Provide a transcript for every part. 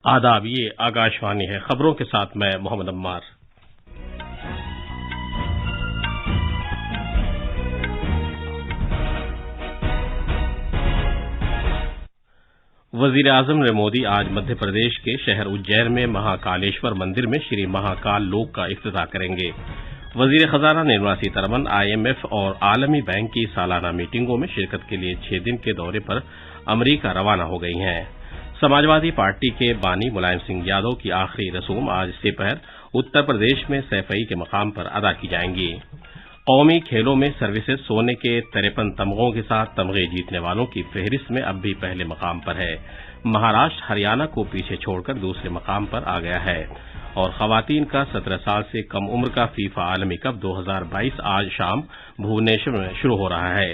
آداب، یہ آکاشوانی ہے۔ خبروں کے ساتھ میں محمد عمار۔ وزیر اعظم نریندر مودی آج مدھیہ پردیش کے شہر اجین میں مہاکالیشور مندر میں شری مہاکال لوک کا افتتاح کریں گے۔ وزیر خزانہ نرملا سیتارمن IMF اور عالمی بینک کی سالانہ میٹنگوں میں شرکت کے لیے 6 دن کے دورے پر امریکہ روانہ ہو گئی ہیں۔ سماجوادی پارٹی کے بانی ملائم سنگھ یادو کی آخری رسوم آج دوپہر اتر پردیش میں سیفئی کے مقام پر ادا کی جائیں گی۔ قومی کھیلوں میں سروسز سونے کے 53 تمغوں کے ساتھ تمغے جیتنے والوں کی فہرست میں اب بھی پہلے مقام پر ہے۔ مہاراشٹر ہریانہ کو پیچھے چھوڑ کر دوسرے مقام پر آ گیا ہے، اور خواتین کا 17 سال سے کم عمر کا فیفا عالمی کپ 2022 آج شام بھونیشور میں شروع ہو رہا ہے۔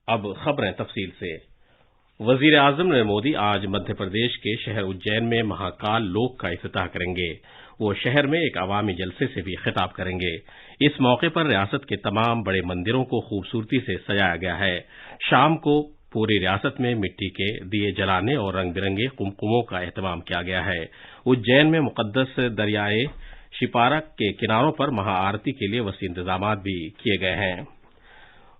اب خبریں تفصیل سے۔ وزیر اعظم نریندر مودی آج مدھیہ پردیش کے شہر اجین میں مہاکال لوک کا افتتاح کریں گے۔ وہ شہر میں ایک عوامی جلسے سے بھی خطاب کریں گے۔ اس موقع پر ریاست کے تمام بڑے مندروں کو خوبصورتی سے سجایا گیا ہے۔ شام کو پوری ریاست میں مٹی کے دیے جلانے اور رنگ برنگے قمقموں کا اہتمام کیا گیا ہے۔ اجین میں مقدس دریائے شپارک کے کناروں پر مہا آرتی کے لیے وسیع انتظامات بھی کیے گئے ہیں۔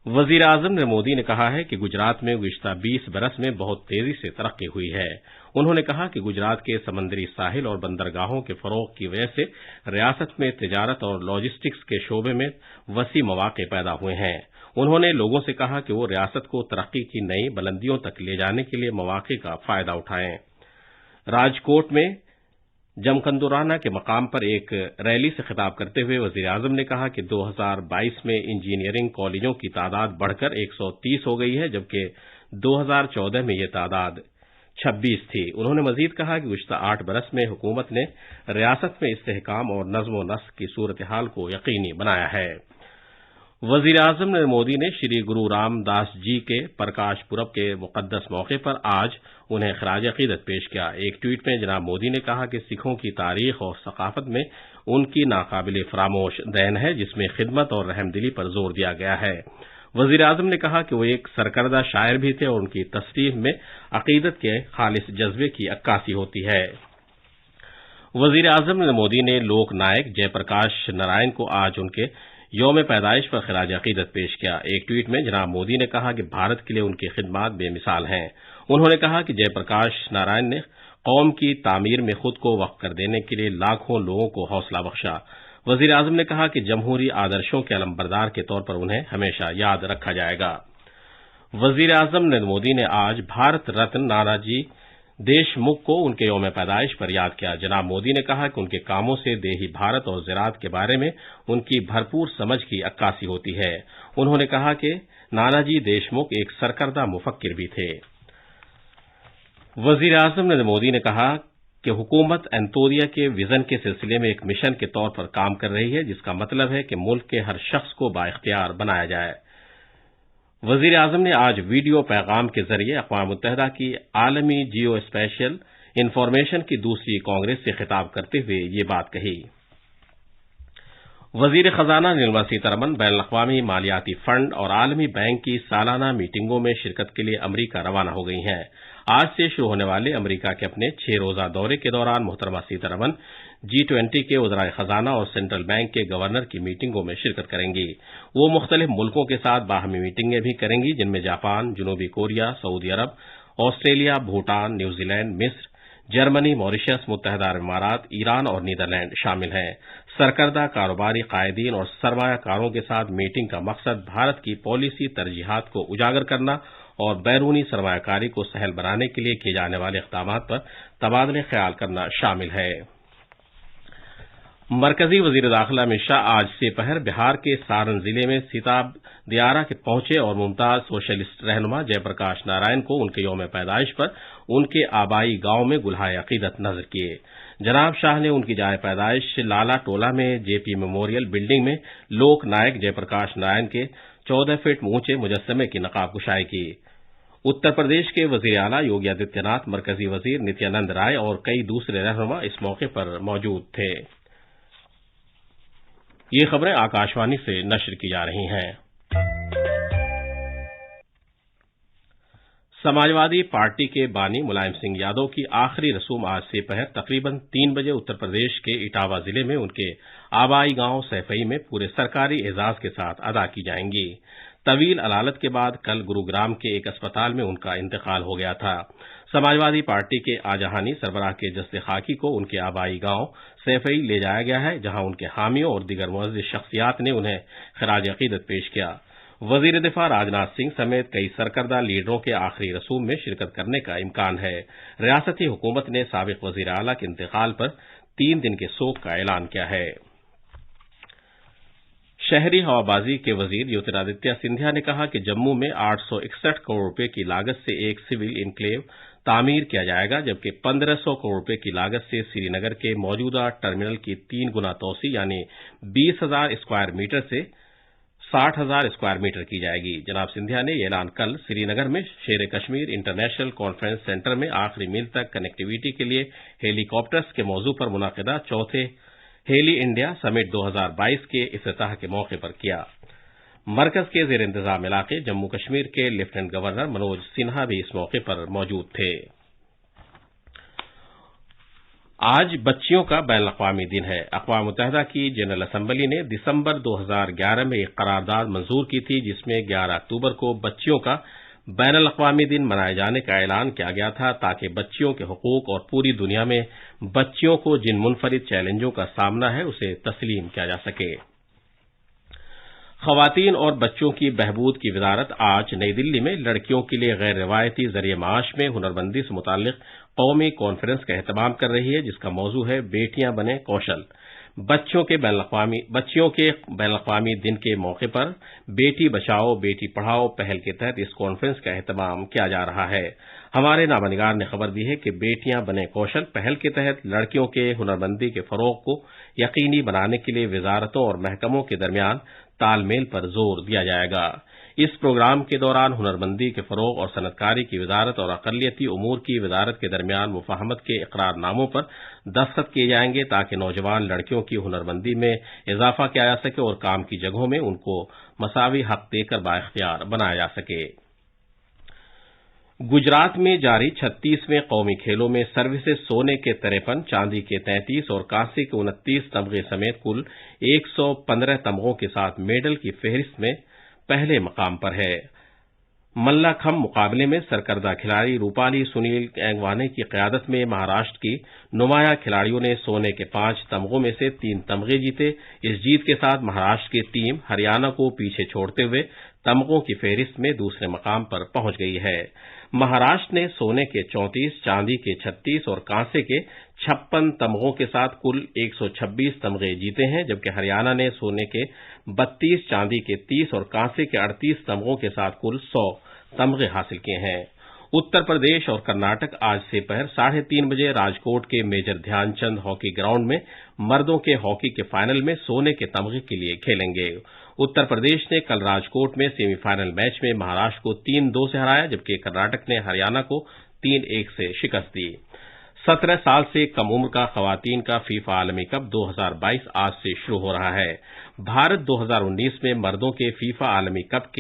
وزیر اعظم نریندر مودی نے کہا ہے کہ گجرات میں گزشتہ 20 برس میں بہت تیزی سے ترقی ہوئی ہے۔ انہوں نے کہا کہ گجرات کے سمندری ساحل اور بندرگاہوں کے فروغ کی وجہ سے ریاست میں تجارت اور لاجسٹکس کے شعبے میں وسیع مواقع پیدا ہوئے ہیں۔ انہوں نے لوگوں سے کہا کہ وہ ریاست کو ترقی کی نئی بلندیوں تک لے جانے کے لیے مواقع کا فائدہ اٹھائیں۔ راجکوٹ میں جمکندورانہ کے مقام پر ایک ریلی سے خطاب کرتے ہوئے وزیر اعظم نے کہا کہ 2022 میں انجینئرنگ کالجوں کی تعداد بڑھ کر 130 ہو گئی ہے، جبکہ 2014 میں یہ تعداد 26 تھی۔ انہوں نے مزید کہا کہ گزشتہ 8 برس میں حکومت نے ریاست میں استحکام اور نظم و نسق کی صورتحال کو یقینی بنایا ہے۔ وزیر اعظم نریندر مودی نے شری گرو رام داس جی کے پرکاش پرب کے مقدس موقع پر آج انہیں خراج عقیدت پیش کیا۔ ایک ٹویٹ میں جناب مودی نے کہا کہ سکھوں کی تاریخ اور ثقافت میں ان کی ناقابل فراموش دین ہے، جس میں خدمت اور رحم دلی پر زور دیا گیا ہے۔ وزیر اعظم نے کہا کہ وہ ایک سرکردہ شاعر بھی تھے اور ان کی تصنیف میں عقیدت کے خالص جذبے کی عکاسی ہوتی ہے۔ وزیر اعظم نریندر مودی نے لوک نائک جے پرکاش نارائن کو آج ان کے یوم پیدائش پر خراج عقیدت پیش کیا۔ ایک ٹویٹ میں جناب مودی نے کہا کہ بھارت کے لیے ان کی خدمات بے مثال ہیں۔ انہوں نے کہا کہ جے پرکاش نارائن نے قوم کی تعمیر میں خود کو وقف کر دینے کے لیے لاکھوں لوگوں کو حوصلہ بخشا۔ وزیر اعظم نے کہا کہ جمہوری آدرشوں کے علمبردار کے طور پر انہیں ہمیشہ یاد رکھا جائے گا۔ وزیر اعظم نریندر مودی نے آج بھارت رتن نانا جی دیشمکھ کو ان کے یوم پیدائش پر یاد کیا۔ جناب مودی نے کہا کہ ان کے کاموں سے دیہی بھارت اور زراعت کے بارے میں ان کی بھرپور سمجھ کی عکاسی ہوتی ہے۔ انہوں نے کہا کہ نانا جی دیشمکھ ایک سرکردہ مفکر بھی تھے۔ وزیر اعظم نریندر مودی نے کہا کہ حکومت انتودیہ کے وژن کے سلسلے میں ایک مشن کے طور پر کام کر رہی ہے، جس کا مطلب ہے کہ ملک کے ہر شخص کو بااختیار بنایا جائے۔ وزیر اعظم نے آج ویڈیو پیغام کے ذریعے اقوام متحدہ کی عالمی جیو اسپیشل انفارمیشن کی دوسری کانگریس سے خطاب کرتے ہوئے یہ بات کہی۔ وزیر خزانہ نرملا سیتارمن بین الاقوامی مالیاتی فنڈ اور عالمی بینک کی سالانہ میٹنگوں میں شرکت کے لیے امریکہ روانہ ہو گئی ہیں۔ آج سے شروع ہونے والے امریکہ کے اپنے 6 روزہ دورے کے دوران محترمہ سیتارمن G20 کے وزرائے خزانہ اور سینٹرل بینک کے گورنر کی میٹنگوں میں شرکت کریں گی۔ وہ مختلف ملکوں کے ساتھ باہمی میٹنگیں بھی کریں گی، جن میں جاپان، جنوبی کوریا، سعودی عرب، آسٹریلیا، بھوٹان، نیوزی لینڈ، مصر، جرمنی، ماریشس، متحدہ عرب امارات، ایران اور نیدرلینڈ شامل ہیں۔ سرکردہ کاروباری قائدین اور سرمایہ کاروں کے ساتھ میٹنگ کا مقصد بھارت کی پالیسی ترجیحات کو اجاگر کرنا اور بیرونی سرمایہ کاری کو سہل بنانے کے لیے کیے جانے والے اقدامات پر تبادلہ خیال کرنا شامل ہے۔ مرکزی وزیر داخلہ امت شاہ آج سے پہر بہار کے سارن ضلع میں سیتا دیارہ کے پہنچے اور ممتاز سوشلسٹ رہنما جے پرکاش نارائن کو ان کے یوم پیدائش پر ان کے آبائی گاؤں میں گلہائے عقیدت نذر کیے۔ جناب شاہ نے ان کی جائے پیدائش لالا ٹولہ میں JP میموریل بلڈنگ میں لوک نائک جے پرکاش نارائن کے 14 فٹ اونچے مجسمے کی نقاب کشائی کی۔ اتر پردیش کے وزیر اعلیٰ یوگی آدتیہ ناتھ، مرکزی وزیر نتیانند رائے اور کئی دوسرے رہنما اس موقع پر موجود تھے۔ یہ خبریں آکاشوانی سے نشر کی جا رہی ہیں۔ समाजवादी पार्टी के बानी मुलायम सिंह यादव की आखिरी रसूम आज से पहर तकरीबन 3 बजे उत्तर प्रदेश के इटावा जिले में उनके आबाई गांव सैफई में पूरे सरकारी एजाज के साथ अदा की जाएंगी। तवील अदालत के बाद कल गुरुग्राम के एक अस्पताल में उनका इंतकाल हो गया था। समाजवादी पार्टी के आजहानी सरबराह के जस्ते खाकी को उनके आबाई गांव सैफई ले जाया गया है, जहां उनके हामियों और दीगर मुअज़्ज़िज़ शख्सियात ने उन्हें खिराज अकीदत पेश किया। वजीर दिफा राजनाथ सिंह समेत कई सरकर्दा लीडरों के आखिरी रसूम में शिरकत करने का इम्कान है। रियासती हुकूमत ने साबिक वजीर आला के इंतकाल पर 3 दिन के शोक का ऐलान किया है। शहरी हवाबाजी के वजीर ज्योतिरादित्य सिंधिया ने कहा कि जम्मू में 861 करोड़ रुपए की लागत से एक सिविल इनक्लेव तामीर किया जाएगा, जबकि 1500 करोड़ रुपए की लागत से श्रीनगर के मौजूदा टर्मिनल की 3 गुना तोसी यानी 20,000 स्क्वायर मीटर से 60,000 स्क्वायर मीटर की जाएगी। जनाब सिंधिया ने यह ऐलान कल श्रीनगर में शेर कश्मीर इंटरनेशनल कॉन्फ्रेंस सेंटर में आखिरी मील तक कनेक्टिविटी के लिए हेलीकॉप्टर्स के मौजू पर मुनाकिदा चौथे हेली इंडिया समिट 2022 के इफ्तिताह के मौके पर किया। मरकज के जेर इंतजाम इलाके जम्मू कश्मीर के लेफ्टिनेंट गवर्नर मनोज सिन्हा भी इस मौके पर मौजूद थे। आज बच्चियों का बैनुल-अक़वामी दिन है। अक़वाम मुत्तहिदा की जनरल असम्बली ने दिसंबर 2011 में एक करारदाद मंजूर की थी, जिसमें 11 अक्टूबर को बच्चियों का बैनुल-अक़वामी दिन मनाए जाने का ऐलान किया गया था, ताकि बच्चियों के हुकूक और पूरी दुनिया में बच्चियों को जिन मुनफरिद चैलेंजों का सामना है उसे तस्लीम किया जा सके। ख़वातीन और बच्चों की बहबूद की वज़ारत आज नई दिल्ली में लड़कियों के लिए गैर रिवायती ज़रिए माश में हुनरमंदी से मुताल्लिक़ कौमी कॉन्फ्रेंस का एहतमाम कर रही है, जिसका मौजू है बेटियां बने कौशल। बच्चियों के बैनुल-अक़वामी दिन के मौके पर बेटी बचाओ बेटी पढ़ाओ पहल के तहत इस कॉन्फ्रेंस का एहतमाम किया जा रहा है। हमारे नामनिगार ने खबर दी है कि बेटियां बने कौशल पहल के तहत लड़कियों के हुनरमंदी के फरोग को यकीनी बनाने के लिए वजारतों और महकमों के दरमियान तालमेल पर जोर दिया जाएगा। इस प्रोग्राम के दौरान हुनरमंदी के फरोग और सनअतकारी की वजारत और अक़लियती उमूर की वजारत के दरमियान मुफाहमत के इक़रारनामों पर दस्तखत किए जाएंगे, ताकि नौजवान लड़कियों की हुनरमंदी में इजाफा किया जा सके और काम की जगहों में उनको मसावी हक देकर बाइख्तियार बनाया जा सके। गुजरात में जारी 36वें कौमी खेलों में सर्विसेज सोने के 53, चांदी के 33 और कांसे के 29 तमगे समेत कुल 115 तमगों के साथ मेडल की फहरिस्त में पहले मकाम पर है। मल्लाखम्ब मुकाबले में सरकर्दा खिलाड़ी रूपाली सुनील गैंगवाने की क़यादत में महाराष्ट्र की नुमाया खिलाड़ियों ने सोने के 5 तमगों में से 3 तमगे जीते। इस जीत के साथ महाराष्ट्र की टीम हरियाणा को पीछे छोड़ते हुए तमगों की फहरिस्त में दूसरे मकाम पर पहुंच गई है। महाराष्ट्र ने सोने के 34, चांदी के 36 और कांसे के 56 तमगों के साथ कुल 126 तमगे जीते हैं, जबकि हरियाणा ने सोने के 32, चांदी के 30 और कांसे के 38 तमगों के साथ कुल 100 तमगे हासिल किए हैं। उत्तर प्रदेश और कर्नाटक आज से पहर 3:30 बजे राजकोट के मेजर ध्यानचंद हॉकी ग्राउंड में मर्दों के हॉकी के फाइनल में सोने के तमगे के लिए खेलेंगे। उत्तर प्रदेश ने कल राजकोट में सेमीफाइनल मैच में महाराष्ट्र को 3-2 से हराया, जबकि कर्नाटक ने हरियाणा को 3-1 से शिकस्त दी। 17 साल से कम उम्र का खवातीन का फीफा आलमी कप 2022 आज से शुरू हो रहा है। भारत 2019 में मर्दों के फीफा आलमी कप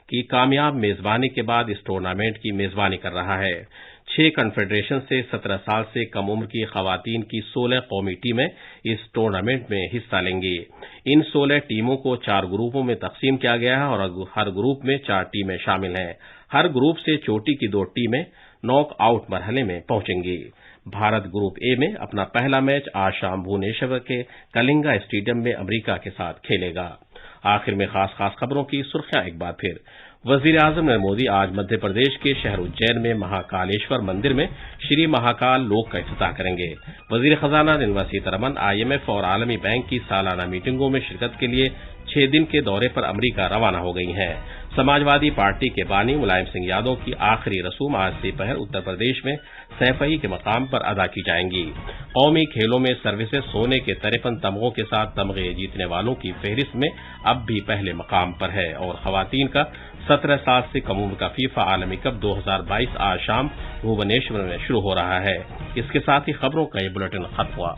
की कामयाब मेजबानी के बाद इस टूर्नामेंट की मेजबानी कर रहा है। 6 कन्फेडरेशन से 17 साल से कम उम्र की खवातीन की 16 कौमी टीमें इस टूर्नामेंट में हिस्सा लेंगी। इन 16 टीमों को 4 ग्रुपों में तकसीम किया गया है और हर ग्रुप में 4 टीमें शामिल हैं। हर ग्रुप से चोटी की 2 टीमें नॉक आउट मरहले में पहुंचेंगी। भारत ग्रुप ए में अपना पहला मैच आज शाम भुवनेश्वर के कलिंगा स्टेडियम में अमेरिका के साथ खेलेगा। आखिर में खास खबरों की सुर्खियां एक बार फिर। वज़ीर-ए-आज़म नरेंद्र मोदी आज मध्य प्रदेश के शहर उज्जैन में महाकालेश्वर मंदिर में श्री महाकाल लोक का इफ्तिताह करेंगे। वज़ीर खजाना निर्मला सीतारमण IMF और आलमी बैंक की सालाना मीटिंगों में शिरकत के लिए 6 दिन के दौरे पर अमेरिका रवाना हो गई हैं। समाजवादी पार्टी के बानी मुलायम सिंह यादव की आखिरी रसूम आज से पहर उत्तर प्रदेश में सैफई के मकाम पर अदा की जाएंगी। कौमी खेलों में सर्विसेज सोने के 53 तमगों के साथ तमगे जीतने वालों की फहरिस्त में अब भी पहले मकाम पर है और खवातीन का 17 साल से कम उम्र का फीफा आलमी कप 2022 आज शाम भुवनेश्वर में शुरू हो रहा है। इसके साथ ही खबरों का ये बुलेटिन खत्म हुआ।